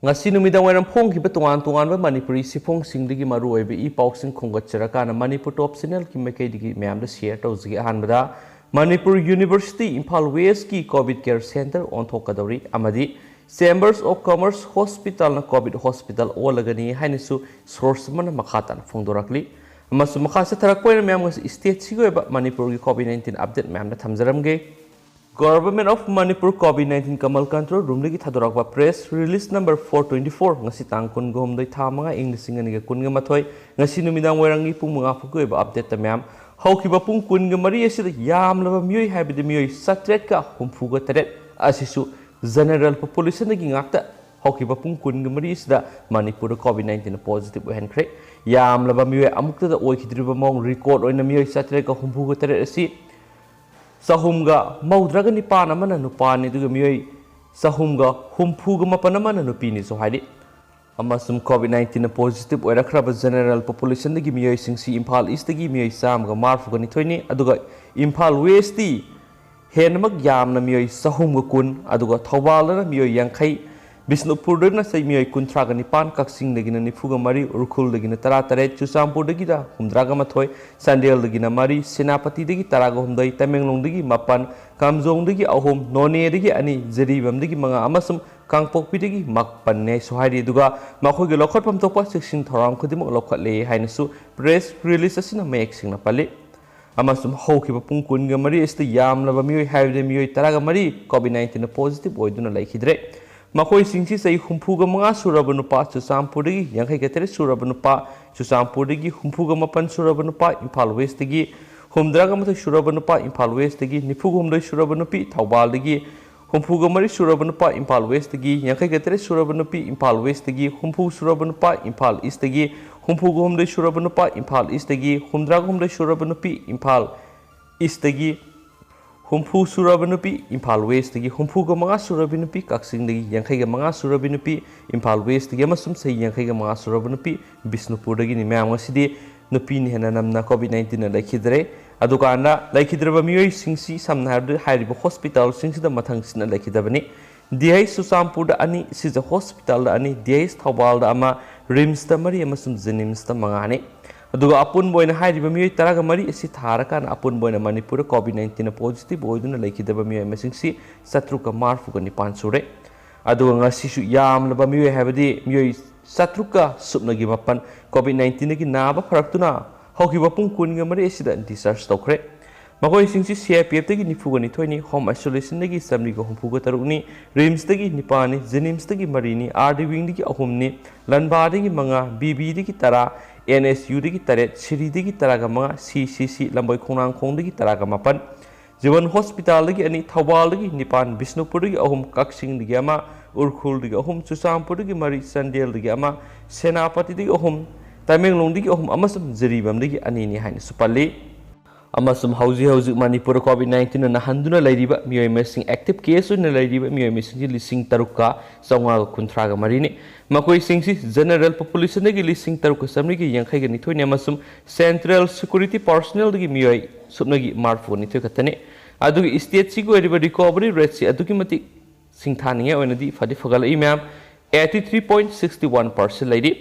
ngasi numidang waram phong ki betuan tuan ba manipuri sifong singdigi maru oibe I pausing khongatchara kana manipur top channel ki mekai digi myam da share tawzigi ahanbada manipur university imphal west ki covid care center on thokadori amadi chambers of commerce hospital na covid hospital olagani hainisu source man makhatan phongdorakli amasu makhasa tharak point myam state sigo ba manipur ki covid 19 update myam da thamjaramge Government of Manipur COVID-19 Kamal Control Room lagi thadoragba press release number 424 ngasi tangkun gom doi thamanga inglising ani kun nga mathoi ngasi numidang warangi pung mga phuko ba update ta myam haukiba pung kun nga mari asida yam laba mioi habide mioi satret ka humfu ga teret asisu general population gi ngakta haukiba pung kun nga mari asida Manipur COVID-19 positive hen kre yam laba mioi amukta da oi khidriba mong record oina mioi satret ka humfu ga teret asi Sahumga maudraga ni pa naman na nupani duga miyoy sahumga humpuga mapanaman na nupini so hadi amasum COVID-19 na positive oira kraba general population dagi miyoy singsi Imphal East dagi miyoy samga marfuga ni thoini aduga Imphal West di henmag yam na miyoy sahumga kun aduga Thawbal na miyoy yangkai Bisnupur na sa miyoy kuntraga ni pan kaksing dagi na nifuga mari urkhul dagi na tarat Chusampur dagi da humdraga mathoy Sandel dagi na mari Senapati dagi taraga humdai Tamenglong dagi mapan Kamjong dagi ahom None dagi ani Jeribam dagi mga amasum Kangpokpi dagi makpan ne sohari duga makoy gi lokhot pam tokpa section thoram khudimo lokhat le hainasu press release asina mek sing na pali amasum hokhiba pungkun ga mari este yam laba miyoy haide miyoy taraga mari COVID-19 positive oiduna laikhidre Makoy singsi say humpuga mga surabanupa Chusampurigi yangkay katere surabanupa Chusampurigi humpuga mapan surabanupa Imphal West digi humdraga mato surabanupa Imphal West digi nifuga humdai surabanupi Thawbal digi humpuga mari surabanupa Imphal West digi yangkay katere surabanupi Imphal West digi humpu surabanupa Imphal East digi humpuga humdai surabanupa Imphal East digi humdraga humdai surabanupi Imphal East digi Humpu Surabanupi, Imphal West dagi humpuga mga Surabanupi kaksing dagi yangkay ga mga Surabanupi Imphal West dagi amasum say yangkay ga mga Surabanupi Bisnupur dagi ni mayam ngasidi nupi ni hananam na COVID-19 na laikhidre adukana laikhidraba miyoy singsi samna hairiba hospital singsi da mathang sina laikhidabani DI Chusampur da ani sija hospital da ani DI Thawbal da ama RIMS da mari amasum Jenims da mangani aduga apun boina hairiba miyoy taraga mari asi tharaka na apun boina Manipur COVID-19 positive boiduna laikhidaba miyoy masingsi satruka marfuga nipan sure aduga ngasisu yam laba miyoy habadi miyoy satruka supnagi mapan COVID-19 gi naba faraktuna hokiba pungkun ga mari asida discharge tokre makoy singsi CIPF tagi nifuga ni thoini home isolation dagi samni ga humfuga tarukni RIMS dagi nipani Jenims dagi marini RD wing dagi ahumni Lanba dagi manga BB dagi tara NSU dagi taret Siri dagi taraga mga CCC lamboy khonang khong dagi taraga mapan Jiwan hospital dagi ani Thawbal dagi nipan Bisnupur dagi ahum kaksing dagi ama urkhul dagi ahum Chusampur dagi mari Sandel dagi ama Senapati dagi ahum Tamenglong dagi ahum amasum Jeribam dagi ani ni hain supali amasum hauzi Manipur COVID-19 na handuna lairiba miyoy mesing active case na lairiba miyoy mesing lising taruka sawnga kuntraga marini makoy singsi general population dagi lising taruka samni gi yangkhay ga nithoi amasum central security personnel dagi miyoy subnagi marfu nithoi katane adugi state sigo eriba recovery rate si adugi mati singthani oina di fadi fagal imam 83.61% lairi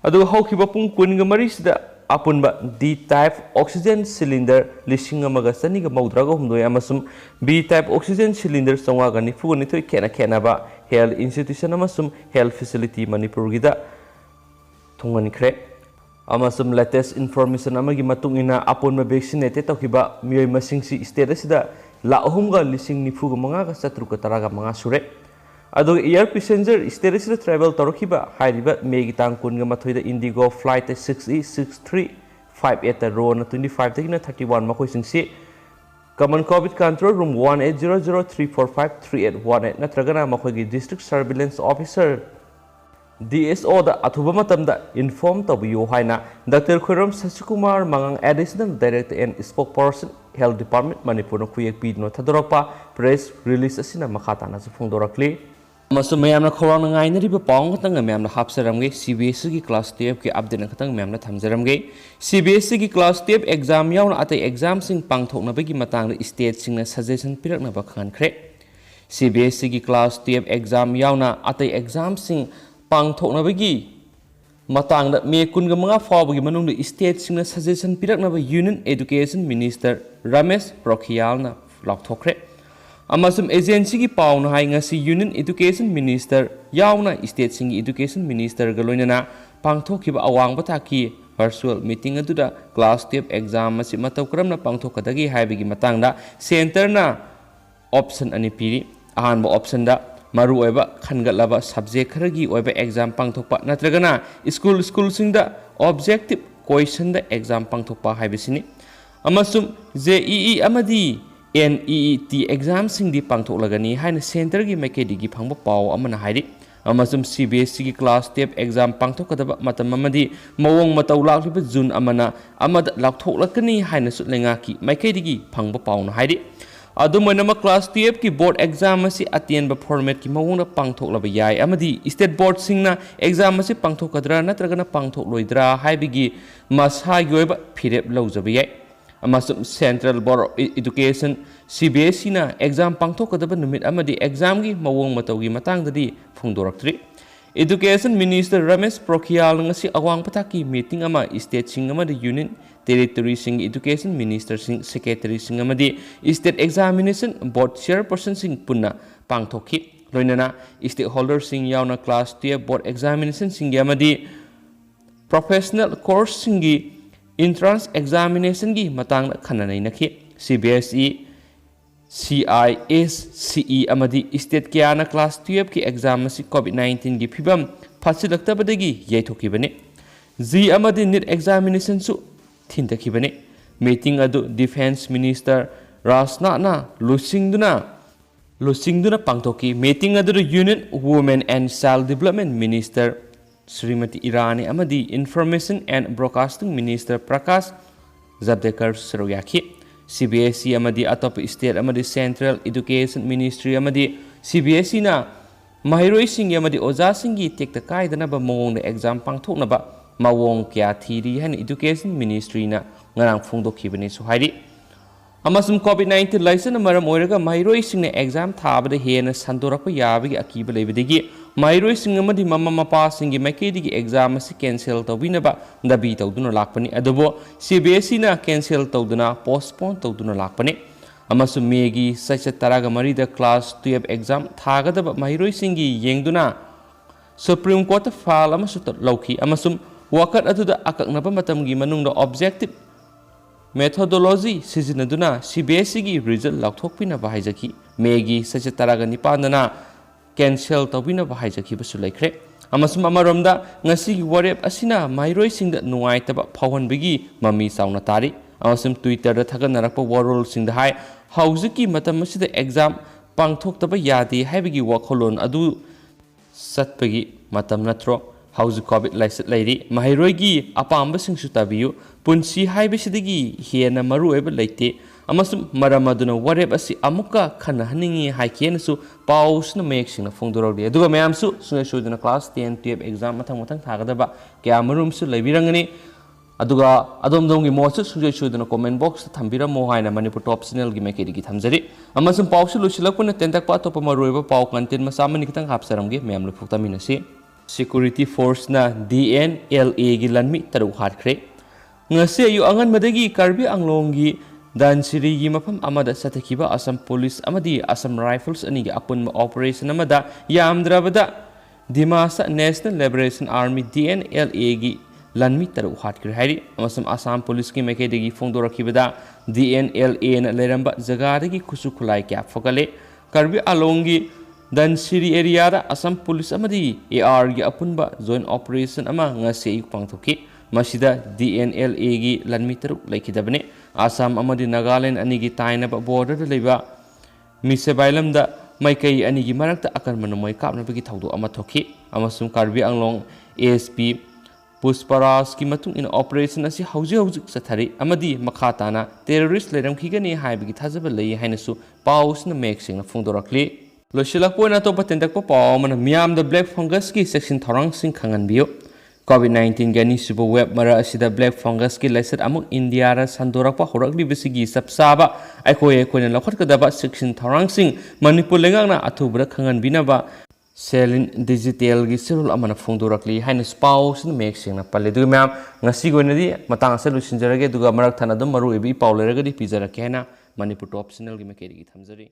aduga haukiba pung kun ga mari sida apunba D type oxygen cylinder lising amaga saniga maudraga humdoi amasum B type oxygen cylinder sawnga ga nifuga nithoi khena ba health institution amasum health facility Manipur gida thungani khre amasum latest information amagi matungina apunba vaccinated tawkiba miyoy masingsi state asida la ahumga lising nifuga manga ga satruka taraga manga sure aduga air passenger state asida travel torokiba hairiba megi tangkun ga mathoida Indigo flight 6E6358 ro na 25 tagina 31 makoy singsi Common COVID Control Room 1800345318 natragana makoy gi District Surveillance Officer DSO da athuba matamda inform tabiyo haina Dr. Khairam Sasikumar mangang Additional Director and Spokesperson Health Department Manipur no kuyek pidno thadoropa press release asina makhata na phongdorakli Masu mayamna khorang ngai na riba pawng katang mayamna hapsaramge CBSE gi class 12 ki update katang mayamna thamjaramge CBSE gi class 12 exam yauna atai exam sing pangthokna bagi matang state sing na suggestion pirakna ba khan khre CBSE की class 12 exam यावना अतै exam सिंह पांगथोकनबगी matangda me kunga mga fawbagi manungda state singna suggestion piraknaba Union Education Minister Ramesh Pokhriyalna laukthokre amasum agency ki pauna hai ngasi Union Education Minister yauna state singi Education Minister galoinana pangthokiba awang bathaki virtual meeting aduda class 12 exam asi matau karamna pangthokadagi haibagi matangda center na option ani piri ahanba option da maru oiba khangatlaba subject kharagi oiba exam pangthokpa natragana school singda objective question da exam pangthokpa haibisini amasum JEE amadi NEET exam singdi pangthoklagani haina center gi maikedi gi phangba paw amana hairi amasum CBSE gi class 12 exam pangthokadaba matam amadi mawong mataw lakliba June amana amada lakthoklakani haina sutlenga ki maikedi gi phangba paw na hairi अदुमनम class 12 की board exam असी अतेनब format की मवोंग पांगथोकलब याय अमदी state board सिंगना exam असी पांगथोकद्रा नत्रगना पांगथोकलोइद्रा हाइबिगी मसागी ओइबा फिरेप लौजब याय अमसम central board of education CBSE ना एग्जाम पांगथोकदब नुमित अमदी एग्जाम की मवोंग मतौगी मतांगददी फुंगदोरक्तरी education minister Ramesh Pokhriyal ngasi awang pathaki meeting ama state sing amadi union territory sing education minister sing secretary sing amadi state examination board chairperson sing punna pangthokhi loinana stakeholder sing yauna class 12 board examination sing amadi professional course sing gi entrance examination gi matang khananai nakhi CBSE CISCE amadi state kiana class 12 ki exam asi COVID-19 gi phibam phasilaktabadagi yaithokibane G amadi NEET examination su thindakhibane meeting adu defense minister Rajnathna lusingduna pangthoki meeting adu union women and child development minister Srimati Irani amadi information and broadcasting minister Prakash Javadekar Saroyakhi CBSE amadi atop state amadi central education ministry amadi CBSE na mahiroi sing amadi oja singi tekta kaidana ba mawong exam pangthokna ba mawong kya Thiri han education ministry na ngarang phungdokhibani so hairi amasum COVID-19 license maram oiraga mahiroi sing exam thabada hena sandorakpa yabagi akiba lebedegi mahiroi sing amadi mama mapa singi maikedi exam si cancel tawbinaba dabi tawduna lakpani adobo CBSE na cancel tawduna postpone tawduna lakpani amasum megi sacha taraga marida class 12 exam thagadaba mahiroi singi yengduna Supreme Court file amasu lauki amasum wakat aduda akaknaba matamgi manungda objective methodology sizinaduna CBSE gi result laukthokpina bahajaki megi sacha taraga nipandana cancel tawbina bahajaki basu laikre amasum amaromda ngasi gi warep asina mairoi singda nuaitaba phawhanbigi mami sauna tari amasum Twitter da thaganarakpa warol singda hai hauziki matam asida exam pangthoktaba yadi haibigi wakholon adu satpagi matam natro hauzi covid lairi mahiroi apamba singsu tabiyu punsi haibisidagi hena maru eba leite amasum maramaduna wareb asi amuka khana haningi haikenasu pausna meksina fongdorodi aduga mayamsu sungesuduna class 10 12 exam mathang thagadaba kya marumsu leibirangani aduga adomdongi mosu sungesuduna comment box thambiramo haina manipur top channel gi mekedi gi thamjari amasum pausu lusilakpuna tentak pa topa marueba pau content masamani kitang hapsaramge mayam lupuktaminasi security force na DNLA gi lanmi taru hatkre ngase ayu angan madagi Karbi anglong gi Thiri gi mafam amada satakhiba Assam police amadi Assam Riffles ani gi apun operation amada yamdrabada Dimasa National Liberation Army DNLA gi lanmi taru hatkre hairi amasam Assam police gi mekedi gi fongdorakhibada DNLA na leramba jagada gi khusu khulai kya fogale Karbi anglong gi Thiri area da Assam police amadi AR gi apunba joint operation ama ngase ayuk pangthoki masida DNLA gi lanmi taru laikidabane Assam amadi Nagaland ani gi tainaba border da leba misebailam da maikai ani gi marakta akarmana moi kapna bagi thaudo ama thoki amasum Karbi anglong ASP Pusparas ki matung in operation asi hauji sathari amadi makhatana terrorist leram khigani haibagi thajaba lei hainasu paus na mexing na fungdorakli Loshilakpo na to patendak po pao mana miyam the black fungus ki section thorang sing khangan biyo COVID-19 gani subo web mara asida black fungus ki laisat amuk India ra sandorakpa horakli sap saba aikoina lakhat kadaba section tharang Manipur lengang na athubra khangan binaba selin digital gi serul amana phongdorakli haina spau sin mek sing na pale du ma'am ngasi goina di matang sa lusinjarage duga marak thana dum maru ebi pauleraga di pijarake na Manipur top channel gi mekeri gi thamjari